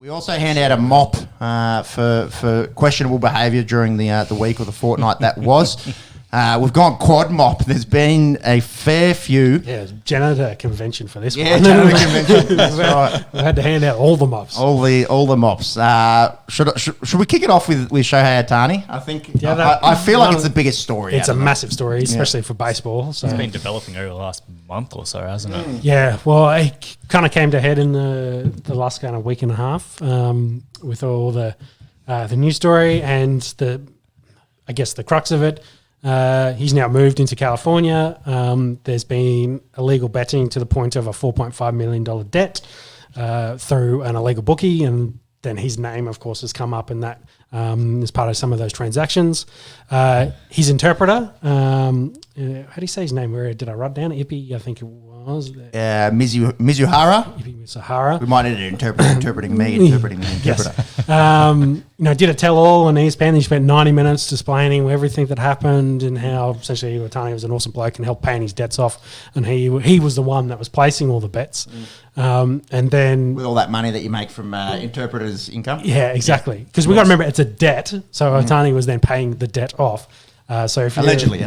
We also hand out a mop for questionable behaviour during the week or the fortnight that was. We've gone quad mop. There's been a fair few. Yeah, janitor convention for this one. Yeah, janitor convention. That's right. We had to hand out all the mops. All the mops. Should we kick it off with Shohei Ohtani? I think. Yeah, I feel like it's the biggest story. It's a massive story, especially for baseball. So it's been developing over the last month or so, hasn't it? Yeah. Well, it kind of came to head in the last kind of week and a half with all the news story and the crux of it. He's now moved into California. There's been illegal betting to the point of a $4.5 million debt through an illegal bookie, and then his name, of course, has come up in that as part of some of those transactions. His interpreter, how do you say his name? Where did I write down? Ippy, I think it was. Mizuhara. Ippy Mizuhara. We might need an interpreting the interpreter. Yes. Did a tell-all on ESPN. He spent 90 minutes explaining everything that happened and how essentially Ohtani was an awesome bloke and helped paying his debts off. And he was the one that was placing all the bets. And then... with all that money that you make from interpreters' income? Yeah, exactly. Because we've got to remember it's a debt. So Ohtani was then paying the debt off. So if allegedly.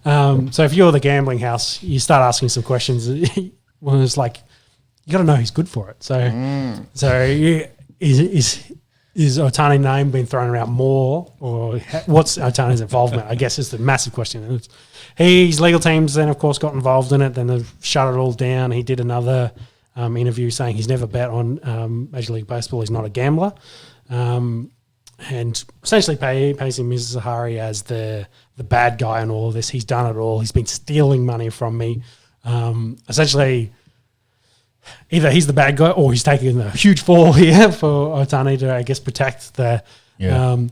So if you're the gambling house, you start asking some questions. Well, it's like you got to know he's good for it. So is Ohtani's name being thrown around more, or what's Ohtani's involvement? I guess is the massive question. His legal teams then, of course, got involved in it. Then they've shut it all down. He did another interview saying he's never bet on Major League Baseball. He's not a gambler. And essentially pays him Mizuhara as the bad guy in all of this. He's done it all. He's been stealing money from me. Essentially, either he's the bad guy or he's taking a huge fall here for Ohtani to, I guess, protect the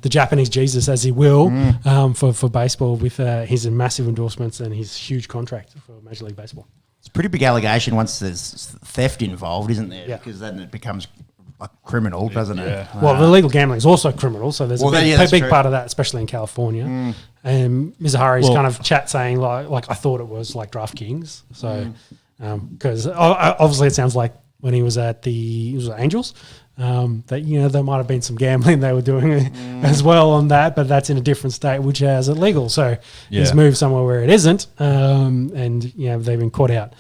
Japanese Jesus, as he will, for baseball with his massive endorsements and his huge contract for Major League Baseball. It's a pretty big allegation once there's theft involved, isn't there? Yeah. Because then it becomes criminal, doesn't it? Well, the legal gambling is also criminal, so there's a big part of that, especially in California. And Mizuhara's kind of chat saying like I thought it was like DraftKings, so because obviously it sounds like when he was at the Angels, that there might have been some gambling they were doing as well on that, but that's in a different state which has it legal. So he's moved somewhere where it isn't, and they've been caught out.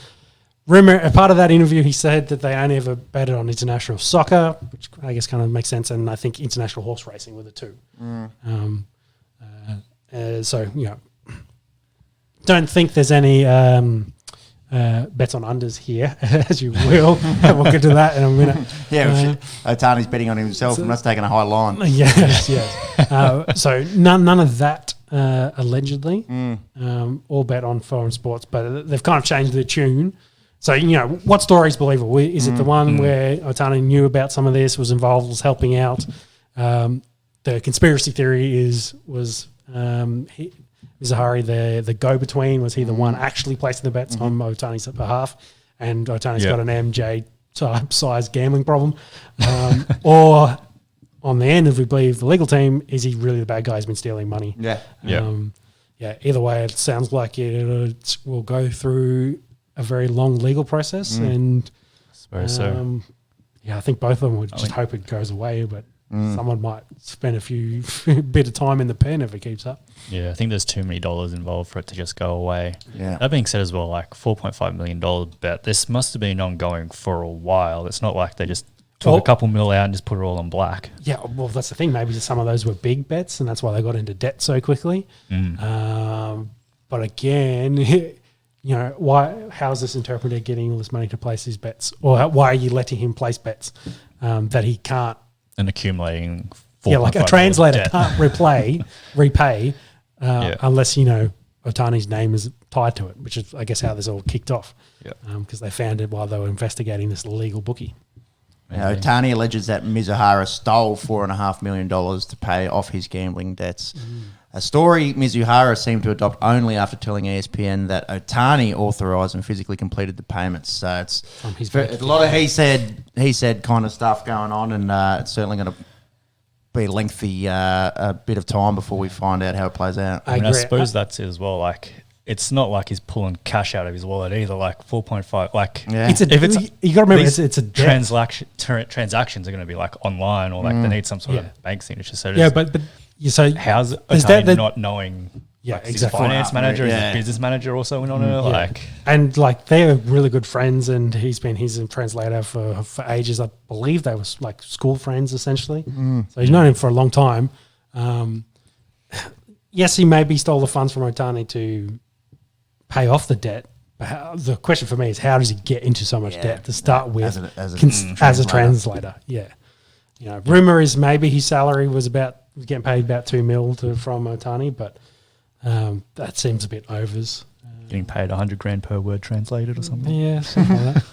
Rumor, a part of that interview, he said that they only ever betted on international soccer, which I guess kind of makes sense, and I think international horse racing were the two. Don't think there's any bets on unders here, as you will. We'll get to that in a minute. Ohtani's betting on himself and that's taking a high line. Yes. So none of that allegedly, all bet on foreign sports, but they've kind of changed the tune. So, what story is believable? Is it the one where Ohtani knew about some of this, was involved, was helping out? The conspiracy theory was Mizuhara the go-between? Was he the one actually placing the bets on Ohtani's behalf? And Ohtani's got an MJ-type size gambling problem? Or on the end, if we believe the legal team, is he really the bad guy who's been stealing money? Either way, it sounds like it will go through a very long legal process, and I think both of them would just hope it goes away, but someone might spend a few bit of time in the pen if it keeps up. Yeah, I think there's too many dollars involved for it to just go away. Yeah. That being said as well, like $4.5 million bet, this must have been ongoing for a while. It's not like they just took a couple mil out and just put it all in black. Yeah, well, that's the thing. Maybe some of those were big bets, and that's why they got into debt so quickly. But again... how is this interpreter getting all this money to place his bets? Or why are you letting him place bets that he can't? And accumulating like a translator can't repay unless, Ohtani's name is tied to it, which is, I guess, how this all kicked off. Because they found it while they were investigating this illegal bookie. Ohtani alleges that Mizuhara stole $4.5 million to pay off his gambling debts. A story Mizuhara seemed to adopt only after telling ESPN that Ohtani authorised and physically completed the payments. So it's a lot of he said kind of stuff going on, and it's certainly going to be a lengthy a bit of time before we find out how it plays out. I suppose that's it as well. Like, it's not like he's pulling cash out of his wallet either. Like 4.5, like you got to remember it's a transactions are going to be like online or like they need some sort of bank signature. So but you say how's Ohtani not knowing? Yeah, like, exactly. His finance manager, is his business manager also in on it. Like, and like they're really good friends, and he's been his translator for ages. I believe they were like school friends essentially. So he's known him for a long time. Yes, he maybe stole the funds from Ohtani to pay off the debt. But the question for me is, how does he get into so much debt to start with as a translator? Yeah, rumor is maybe his salary was getting paid about $2 million from Ohtani, but. That seems a bit overs. Getting paid $100,000 per word translated or something. Yeah, something like that.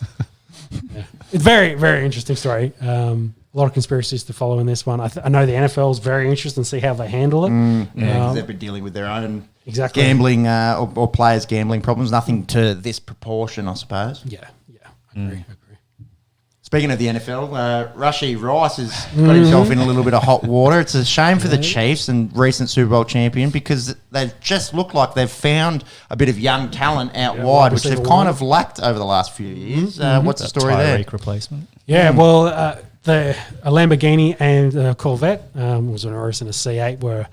It's very, very interesting story. A lot of conspiracies to follow in this one. I know the NFL is very interested in see how they handle it. Because they've been dealing with their own gambling or players' gambling problems. Nothing to this proportion, I suppose. Yeah, I agree. Speaking of the NFL, Rashee Rice has got himself in a little bit of hot water. It's a shame for the Chiefs and recent Super Bowl champion because they've just looked like they've found a bit of young talent out wide, which they've kind of lacked over the last few years. What's the story there? Tyreek replacement. Yeah, well, a Lamborghini and a Corvette, was an Urus and a C8, were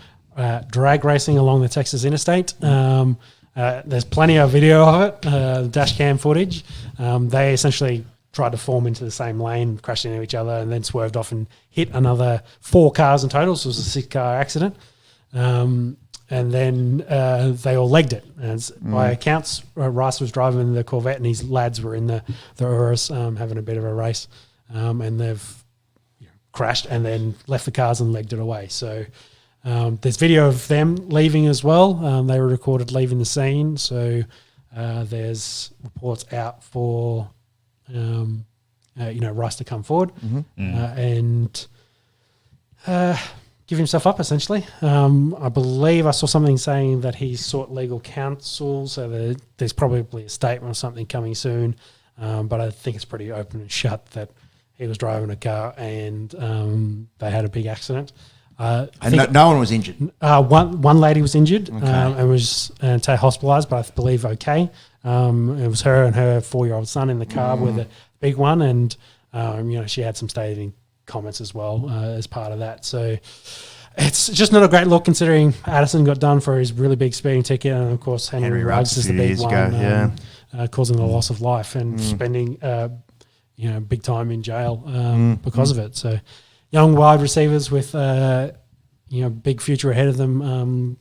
drag racing along the Texas interstate. There's plenty of video of it, dash cam footage. They essentially tried to form into the same lane, crashed into each other, and then swerved off and hit another 4 cars in total. So it was a 6-car accident. And then they all legged it. And by accounts, Rice was driving the Corvette and his lads were in the Urus having a bit of a race. And they've crashed and then left the cars and legged it away. So there's video of them leaving as well. They were recorded leaving the scene. So there's reports out for... Rice to come forward and give himself up, essentially. I believe I saw something saying that he sought legal counsel, so there's probably a statement or something coming soon, but I think it's pretty open and shut that he was driving a car and they had a big accident. And no one was injured? One lady was injured and was hospitalised, but I believe okay. It was her and her 4-year-old son in the car with a big one, and she had some scathing comments as well as part of that. So it's just not a great look considering Addison got done for his really big speeding ticket, and of course Henry Ruggs is the big one, causing the loss of life and spending big time in jail because of it. So young wide receivers with big future ahead of them.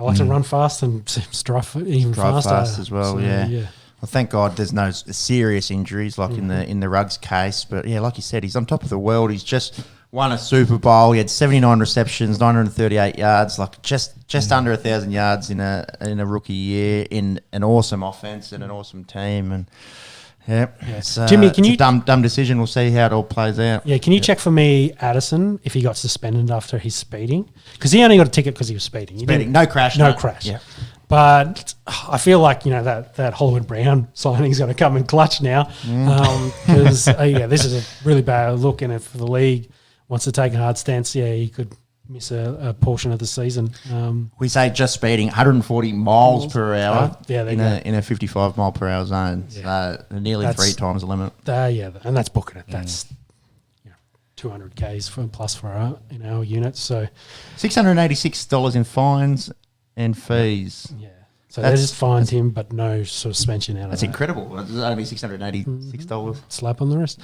I like to run fast and drive even faster. Fast as well, so, yeah. Well, thank God there's no serious injuries like in the Ruggs case. But yeah, like you said, he's on top of the world. He's just won a Super Bowl. He had 79 receptions, 938 yards, like just under 1,000 yards in a rookie year, in an awesome offense and an awesome team. And Jimmy, can it's a dumb decision. We'll see how it all plays out. Yeah, can you check for me, Addison, if he got suspended after his speeding? Because he only got a ticket because he was speeding. No crash. No crash. Yeah. But I feel like, that Hollywood Brown signing's going to come in clutch now. Because, this is a really bad look. And if the league wants to take a hard stance, he could miss a portion of the season. We say just speeding, 140 miles per hour in a 55 mile per hour zone. So nearly 3 times the limit. And that's booking it. That's 200 Ks plus for our units. So $686 in fines and fees. Yeah. So they just fined him, but no suspension out of that. That's incredible. It's only $686. Slap on the wrist.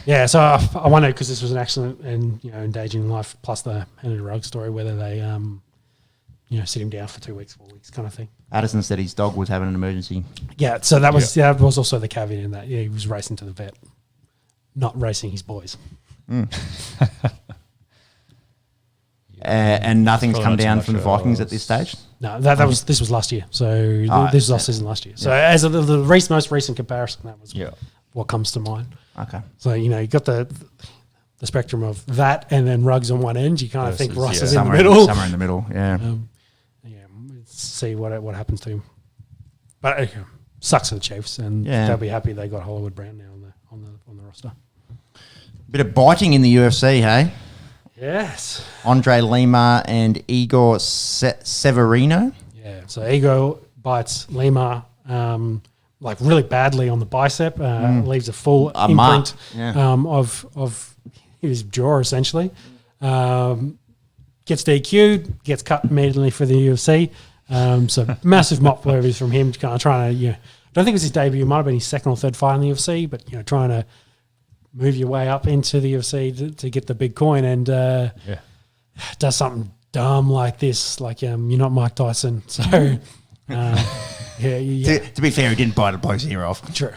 Yeah, so I wonder, because this was an accident and, endangering life, plus the Henry Ruggs story, whether they, sit him down for 2 weeks, 4 weeks kind of thing. Addison said his dog was having an emergency. Yeah, so that was also the caveat in that. Yeah, he was racing to the vet, not racing his boys. And nothing's come down from the Vikings at this stage? No, this was last year. So this was our season last year. So as of the most recent comparison, that was what comes to mind. Okay. So, you got the spectrum of that and then Ruggs on one end. You kind of think Rice is in the middle. Somewhere in the middle, yeah. See what happens to him. But sucks for the Chiefs, and they'll be happy they got Hollywood Brown now on the roster. Bit of biting in the UFC, hey? Yes. Andre Lima and Igor Severino. Yeah. So Igor bites Lima like really badly on the bicep, leaves a full imprint of his jaw essentially. Gets DQ'd, gets cut immediately for the UFC. So massive mop movies from him, kind of trying to, I don't think it was his debut. It might have been his second or third fight in the UFC, but trying to move your way up into the UFC to get the big coin, and does something dumb like this. Like you're not Mike Tyson, so To be fair, he didn't bite a bloke's ear off. True.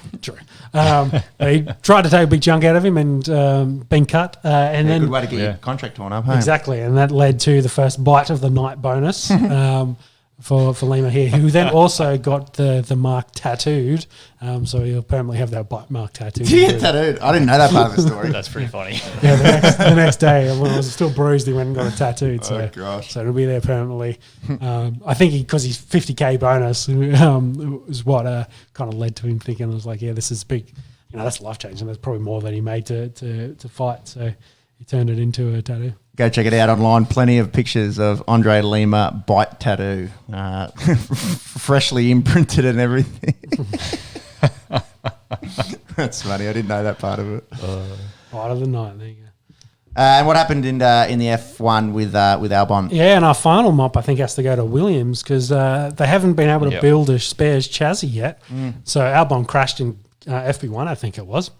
He tried to take a big chunk out of him and been cut, and then good way to get your contract torn up. Hey? Exactly, and that led to the first bite of the night bonus. For Lima here, who then also got the mark tattooed. So he'll permanently have that bite mark tattooed. Did he get tattooed? I didn't know that part of the story. That's pretty funny. Yeah, the next day, when I was still bruised, he went and got it tattooed. So, gosh. So it'll be there permanently. I think because his 50K bonus was what kind of led to him thinking, I was like, this is big. That's life-changing. That's probably more than he made to fight. So he turned it into a tattoo. Go check it out online. Plenty of pictures of Andre Lima bite tattoo, freshly imprinted and everything. That's funny. I didn't know that part of it. Bite of the night. There you go. And what happened in the F1 with Albon? Yeah, and our final mop I think has to go to Williams because they haven't been able to build a spares chassis yet. So Albon crashed in FP1, I think it was.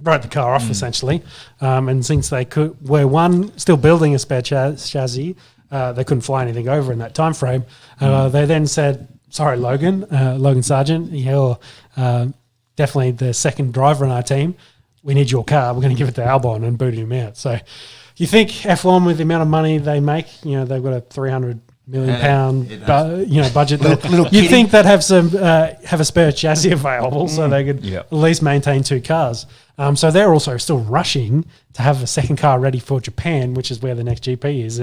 Wrote the car off essentially, and since they were still building a spare chassis, they couldn't fly anything over in that time frame. They then said, "Sorry, Logan Sargent, you're definitely the second driver in our team. We need your car. We're going to give it to Albon," and booted him out. So, you think F1 with the amount of money they make, they've got a £300 million budget. You'd think they'd have have a spare chassis available so they could at least maintain two cars. So they're also still rushing to have a second car ready for Japan, which is where the next GP is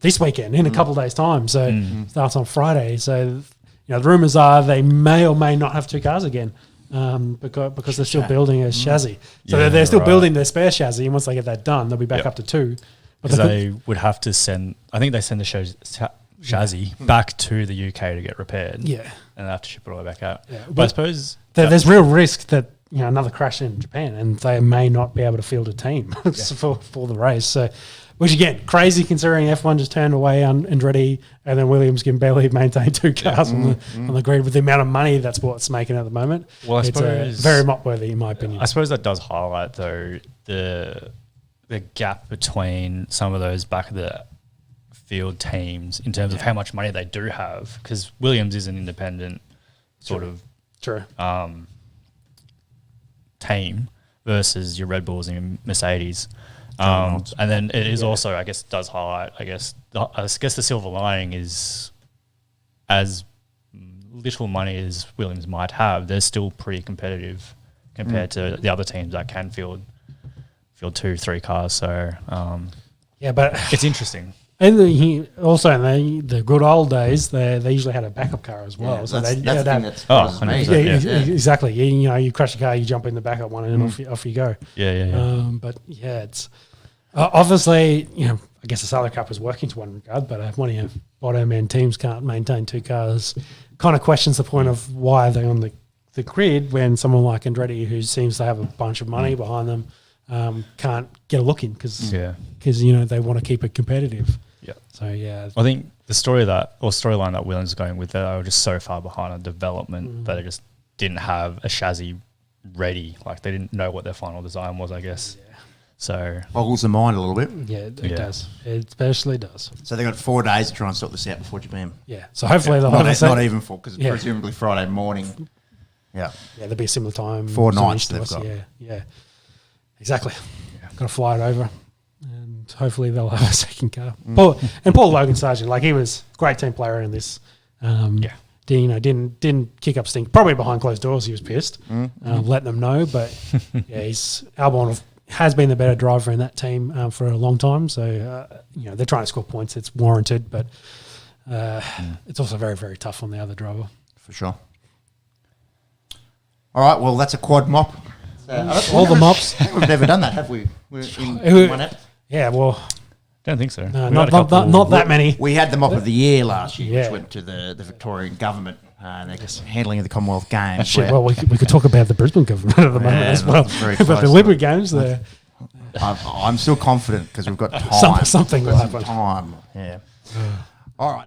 this weekend in a couple of days' time. So starts on Friday. So the rumours are they may or may not have two cars again because they're still building a chassis. So they're still building their spare chassis, and once they get that done, they'll be back up to two. Because they would have to send, I think they send the chassis back to the UK to get repaired. Yeah. And they have to ship it all the way back out. Yeah. But I suppose there's real risk that another crash in Japan and they may not be able to field a team for the race. So, which again, crazy considering F1 just turned away Andretti and then Williams can barely maintain two cars on the grid with the amount of money that's what's making at the moment. Well, I suppose it's very mop-worthy in my opinion. I suppose that does highlight though the gap between some of those back of the field teams in terms of how much money they do have, because Williams is an independent sort of team versus your Red Bulls and your Mercedes. And then it is also, I guess, does highlight, I guess the silver lining is as little money as Williams might have, they're still pretty competitive compared to the other teams that can field 2-3 cars. So but it's interesting. And also in the good old days, they usually had a backup car as well. So that's the thing that surprises me. Exactly. You crash a car, you jump in the backup one, and off you go. But it's obviously I guess the Salary Cup is working to one regard, but one of your bottom end teams can't maintain two cars. Kind of questions the point of why are they on the grid when someone like Andretti, who seems to have a bunch of money behind them, can't get a look in because they want to keep it competitive. Yeah. So I think the storyline that Williams is going with, they were just so far behind on development that they just didn't have a chassis ready. Like they didn't know what their final design was, I guess. Yeah. So boggles the mind a little bit. Yeah, it does. It especially does. So they've got 4 days to try and sort this out before Japan. Yeah. So hopefully they'll not even 4 because presumably Friday morning. Yeah. Yeah, there'll be a similar time. 4 nights they've got. Yeah. Exactly. Yeah. Got to fly it over, and hopefully they'll have a second car. Paul Logan Sargent, like he was a great team player in this. Didn't kick up stink. Probably behind closed doors, he was pissed. Let them know, but he's Albon has been the better driver in that team for a long time. So they're trying to score points. It's warranted, but it's also very, very tough on the other driver for sure. All right, well that's a quad mop. All the mops. We've never done that, have we? In one app? Yeah, well, don't think so. No, not that many. We had the Mop of the Year last year, Yeah. which went to the Victorian government. They're just handling of the Commonwealth Games. Shit, well, we could talk about the Brisbane government at the moment as well. But the Liberty Games there. I'm still confident because we've got time. Something will happen. Time, yeah. All right.